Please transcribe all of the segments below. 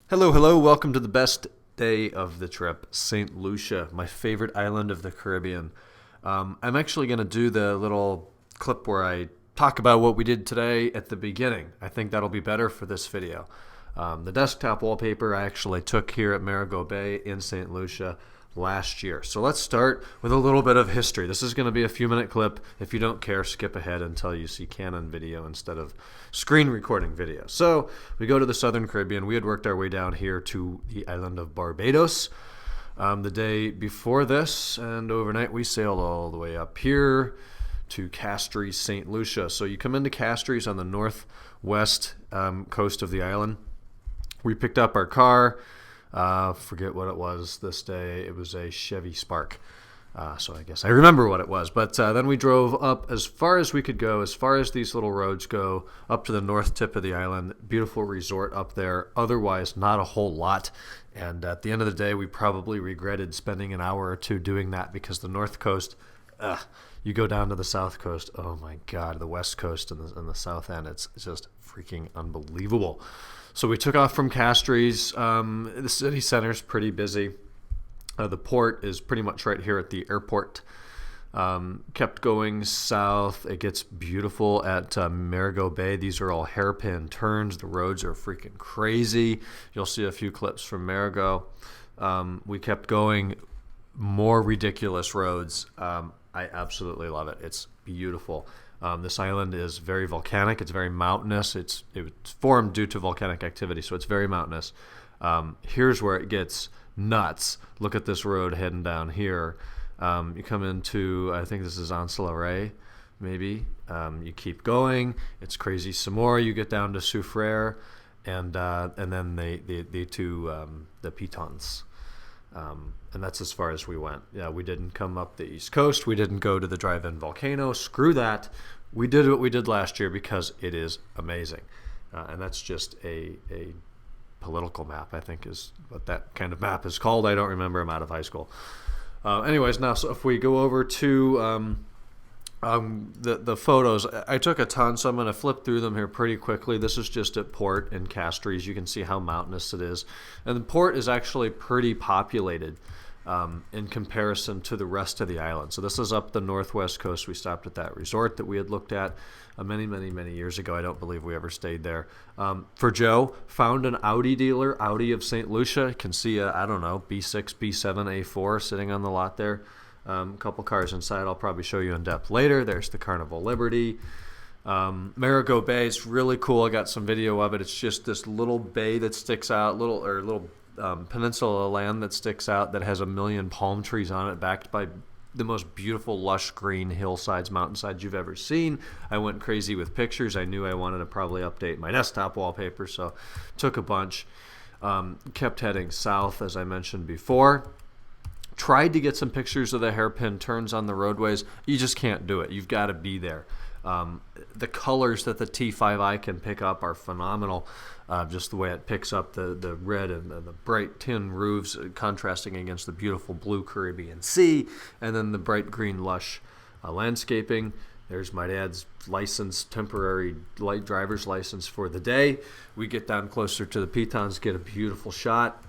Hello, hello, welcome to the best day of the trip, St. Lucia, my favorite island of the Caribbean. I'm actually going to do the little clip where I talk about what we did today at the beginning. I think that'll be better for this video. The desktop wallpaper I actually took here at Marigot Bay in St. Lucia last year. So let's start with a little bit of history. This is going to be a few-minute clip. If you don't care, skip ahead until you see Canon video instead of screen recording video. So we go to the Southern Caribbean. We had worked our way down here to the island of Barbados the day before this, and overnight we sailed all the way up here to Castries, St. Lucia. So you come into Castries on the northwest coast of the island. We picked up our car. Forget what it was this day. It was a Chevy Spark. So I guess I remember what it was. But then we drove up as far as we could go, as far as these little roads go, up to the north tip of the island. Beautiful resort up there. Otherwise, not a whole lot. And at the end of the day, we probably regretted spending an hour or two doing that because the north coast, you go down to the south coast. Oh my God, the west coast and the south end. It's just freaking unbelievable. So we took off from Castries. The city center is pretty busy. The port is pretty much right here at the airport. Kept going south. It gets beautiful at Marigot Bay. These are all hairpin turns. The roads are freaking crazy. You'll see a few clips from Marigot. We kept going. More ridiculous roads. I absolutely love it. It's beautiful. This island is very volcanic. It's very mountainous. It's formed due to volcanic activity, so it's very mountainous. Here's where it gets nuts. Look at this road heading down here. You come into, I think this is Anse-la-Raye, maybe. You keep going. It's crazy some more. You get down to Soufriere, and then the Pitons. And that's as far as we went. Yeah, we didn't come up the East Coast. We didn't go to the drive-in volcano. Screw that. We did what we did last year because it is amazing. And that's just a political map, I think is what that kind of map is called. I don't remember. I'm out of high school. Anyways, now so if we go over to the photos, I took a ton, so I'm going to flip through them here pretty quickly. This is just at port in Castries. You can see how mountainous it is. And the port is actually pretty populated in comparison to the rest of the island. So this is up the northwest coast. We stopped at that resort that we had looked at many years ago. I don't believe we ever stayed there. For Joe, found an Audi dealer, Audi of St. Lucia. You can see a, I don't know, B6, B7, A4 sitting on the lot there. A couple cars inside I'll probably show you in depth later. There's the Carnival Liberty. Marigot Bay is really cool. I got some video of it. It's just this little bay that sticks out, little peninsula land that sticks out that has a million palm trees on it, backed by the most beautiful lush green hillsides, mountainsides you've ever seen. I went crazy with pictures. I knew I wanted to probably update my desktop wallpaper, so took a bunch. Kept heading south, as I mentioned before. Tried to get some pictures of the hairpin turns on the roadways. You just can't do it. You've got to be there. The colors that the T5i can pick up are phenomenal. Just the way it picks up the red and the bright tin roofs contrasting against the beautiful blue Caribbean Sea, and then the bright green lush landscaping. There's my dad's license, temporary light driver's license for the day. We get down closer to the Pitons, get a beautiful shot.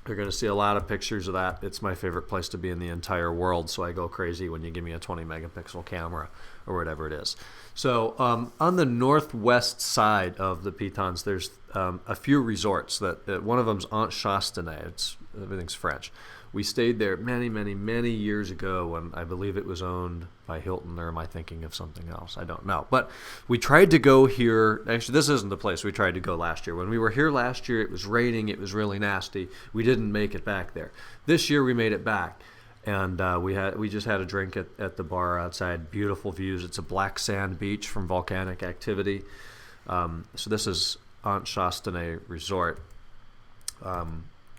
You're going to see a lot of pictures of that. It's my favorite place to be in the entire world, so I go crazy when you give me a 20 megapixel camera or whatever it is. So on the northwest side of the Pitons, there's a few resorts. That one of them's Aunt Chastenay. Everything's French. We stayed there many years ago when I believe it was owned by Hilton, or am I thinking of something else? I don't know. But we tried to go here. Actually, this isn't the place we tried to go last year. When we were here last year, it was raining. It was really nasty. We didn't make it back there. This year, we made it back. And we just had a drink at the bar outside. Beautiful views. It's a black sand beach from volcanic activity. So this is Aunt Chastenay Resort.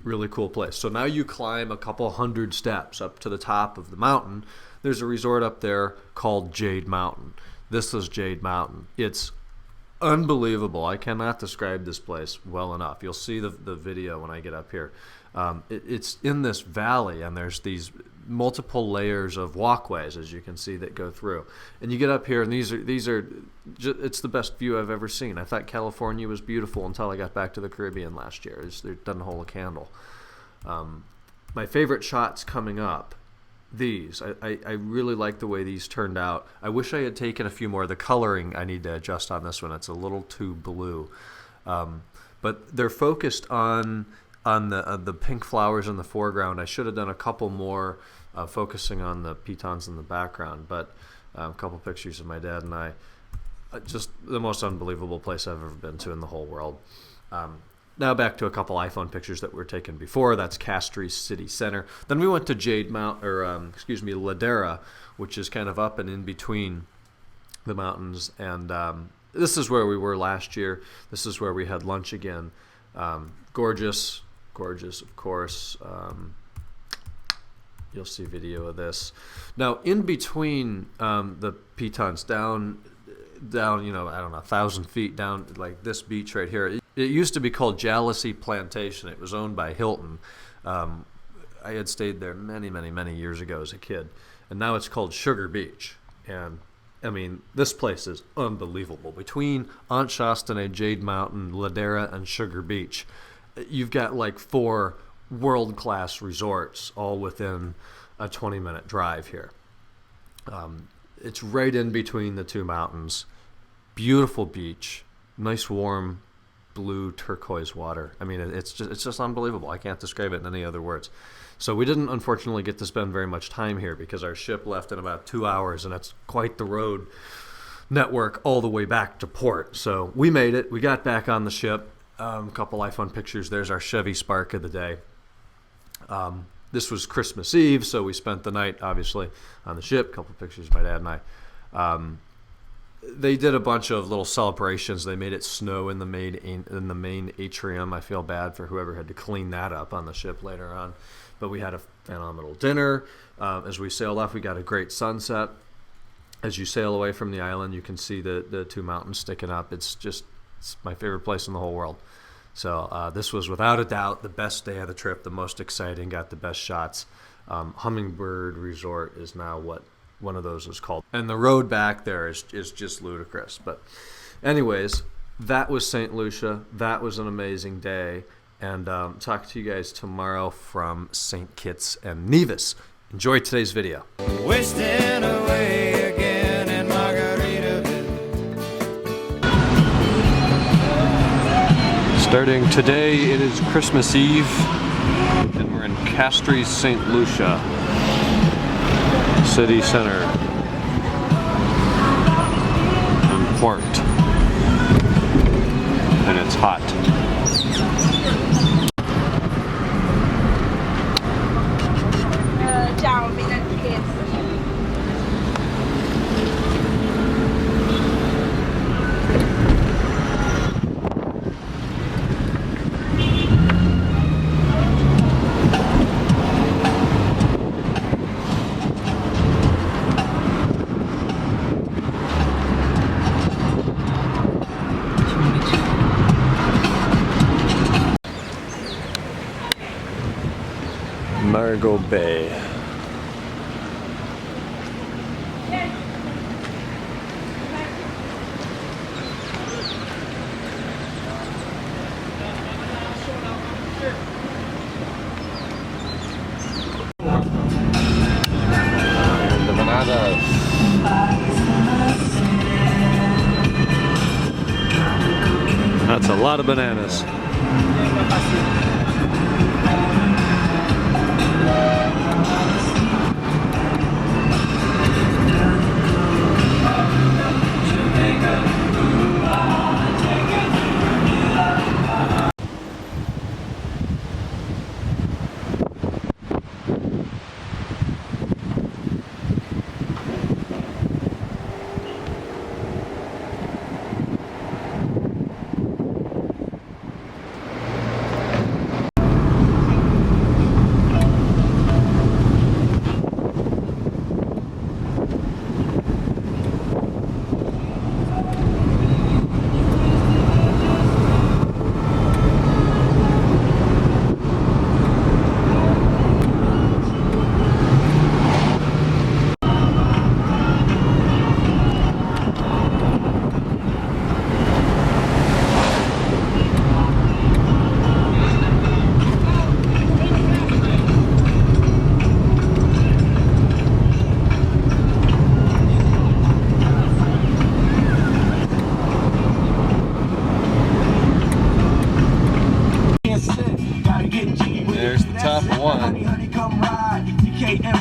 Really cool place. So now you climb a couple hundred steps up to the top of the mountain. There's a resort up there called Jade Mountain. This is Jade Mountain. It's unbelievable. I cannot describe this place well enough. You'll see the video when I get up here. It's in this valley, and there's these multiple layers of walkways, as you can see, that go through. And you get up here, and these are it's the best view I've ever seen. I thought California was beautiful until I got back to the Caribbean last year. It doesn't hold a candle. My favorite shots coming up, these. I really like the way these turned out. I wish I had taken a few more. The coloring I need to adjust on this one. It's a little too blue. But they're focused on the pink flowers in the foreground. I should have done a couple more focusing on the pitons in the background. But a couple pictures of my dad and I. Just the most unbelievable place I've ever been to in the whole world. Now back to a couple iPhone pictures that were taken before. That's Castries City Center. Then we went to Ladera, which is kind of up and in between the mountains. And this is where we were last year. This is where we had lunch again. Gorgeous, of course. You'll see video of this. Now, in between the pitons, down, I don't know, 1,000 feet down, like this beach right here. It used to be called Jalousie Plantation. It was owned by Hilton. I had stayed there many years ago as a kid, and now it's called Sugar Beach. And I mean, this place is unbelievable. Between Aunt Shastane, Jade Mountain, Ladera, and Sugar Beach, you've got like 4 world-class resorts all within a 20-minute drive here. It's right in between the 2 mountains. Beautiful beach, nice warm blue turquoise water. I mean, it's just unbelievable. I can't describe it in any other words. So we didn't unfortunately get to spend very much time here because our ship left in about 2 hours, and that's quite the road network all the way back to port. So we made it. We got back on the ship. A couple iPhone pictures. There's our Chevy Spark of the day. This was Christmas Eve, so we spent the night, obviously, on the ship. A couple pictures of my dad and I. They did a bunch of little celebrations. They made it snow in the main atrium. I feel bad for whoever had to clean that up on the ship later on. But we had a phenomenal dinner. As we sailed off, we got a great sunset. As you sail away from the island, you can see the 2 mountains sticking up. It's my favorite place in the whole world. So this was without a doubt the best day of the trip, the most exciting, got the best shots. Hummingbird Resort is now what one of those is called. And the road back there is just ludicrous. But anyways, that was St. Lucia. That was an amazing day. And talk to you guys tomorrow from St. Kitts and Nevis. Enjoy today's video. Wasting away again in Margaritaville. Starting today, it is Christmas Eve, and we're in Castries, St. Lucia City Center and port, and it's hot. Margot Bay. And the bananas. That's a lot of bananas.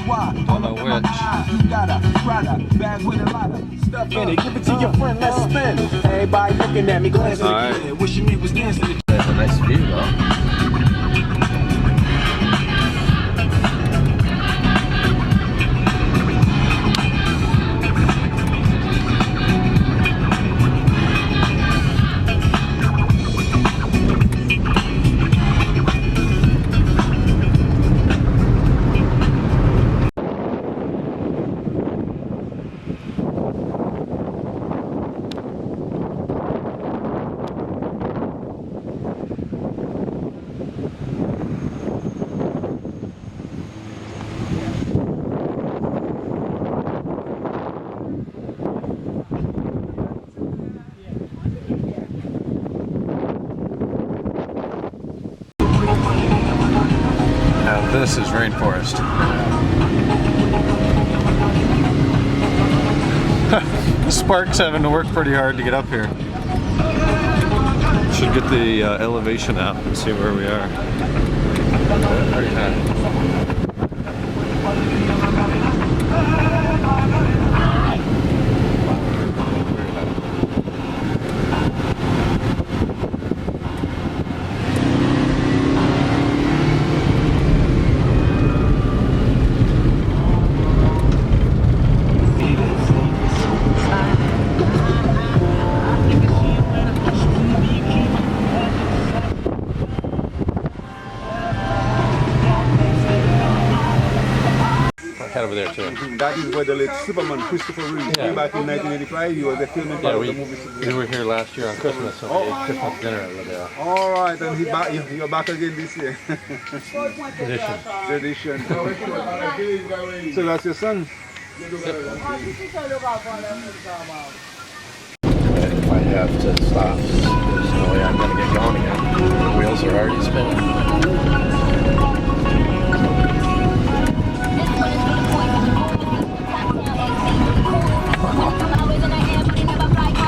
Don't know which. Give it to your friend, let's spin. Everybody looking at me, glancing All at me, wishing it was dancing. That's a nice view, though. Now this is rainforest. Spark's having to work pretty hard to get up here. Should get the elevation app and see where we are. Pretty high. Head over there too. That is where the late Superman Christopher Reeve came back in 1985. He was the filming part of the movie. We were here last year on Christmas, so we ate Christmas dinner over there. All right, and you're back again this year. Tradition. So that's your son? I have to stop. There's no way I'm going to get going again. The wheels are already spinning.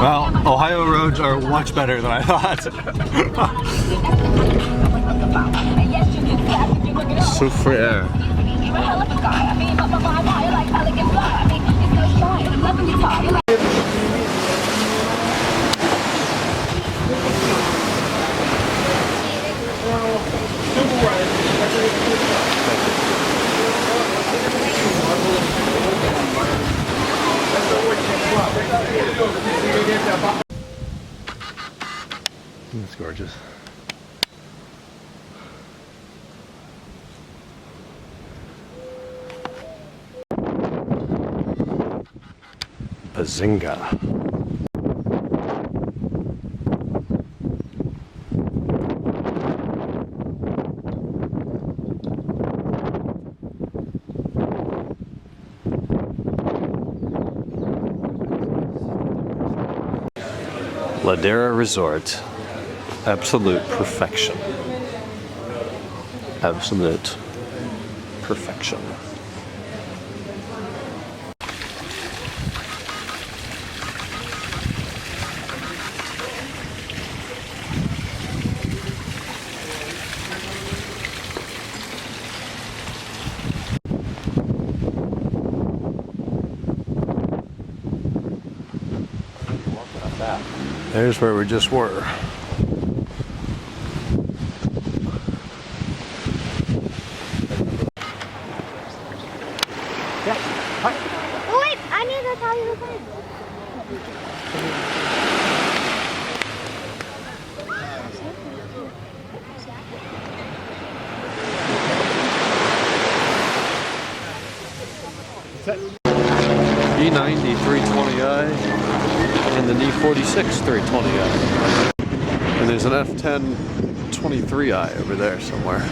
Well, Ohio roads are much better than I thought. Souffle air. It's gorgeous. Bazinga. Ladera Resort. Absolute perfection. Absolute perfection. There's where we just were. Oh wait, I need to tell you the thing. E90 320i and the E46 320i. And there's an F10 23i over there somewhere.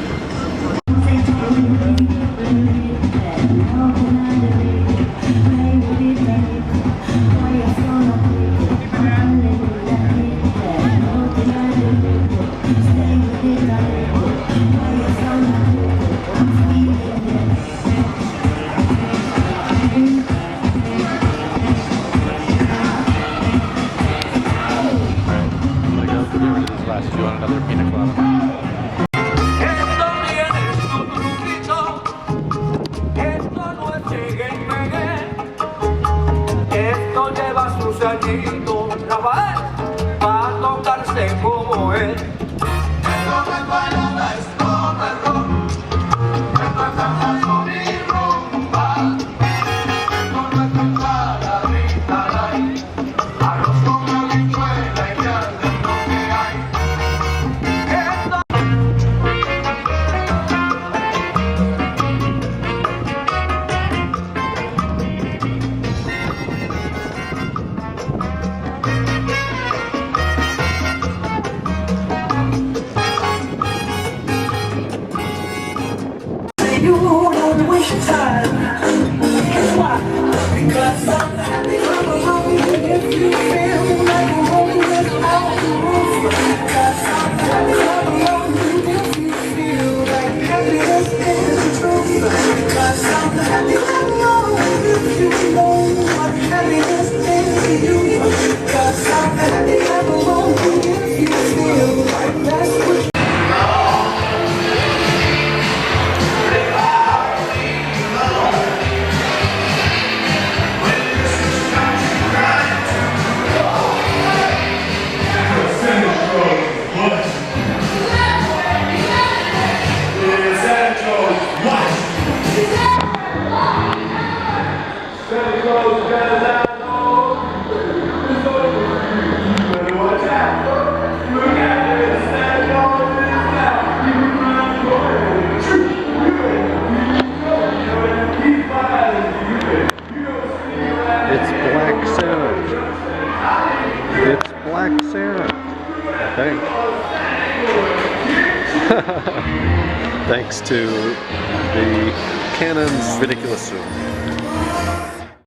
Do you want another pina colada? It's Black Sarah. It's Black Sarah, I think. Thanks to the Canon's ridiculous zoom.